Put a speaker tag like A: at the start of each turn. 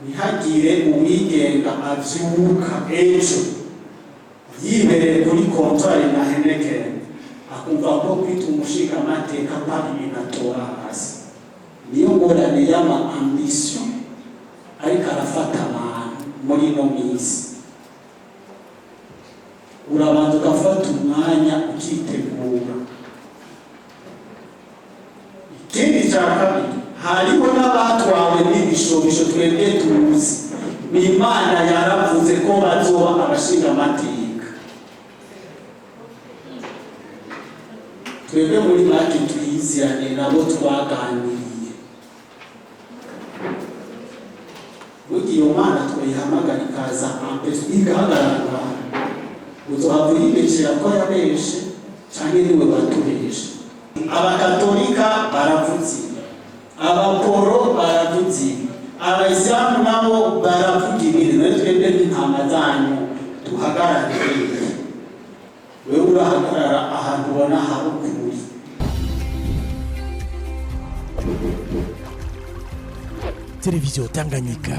A: ntihagire uwigenga avyuka ejo yibereye kuri kontwari na Heineken akumva ko kwita umushingamateka pari ibintu atora hasi. Niyo ngorane y'ama ambition ariko arafata abantu muri no minsi. Urabanza ugafata umwanya ukitegura. Ikindi cya kabiri, hariho n'abatwawe n'ibishobisho twebwe tuzi. Imana yaravuze ko bazoba abashingamateka. Twebwe muri make tuyiziranye nabo twaganiriye. Iyo Mana twayihamagara ikaza ambere igahagarara. Uzohavura ibeshera ko yabeshe cyangwa niwe batubeshe. Abakatolika baravuze, abaporo baravuze, abayisilamu nabo baravuga ibintu. Rero twebwe n'intama zanyu duhagarariye. Wewe urahagarara ahantu ubona hari ukuri.
B: Télévision Tanganyika.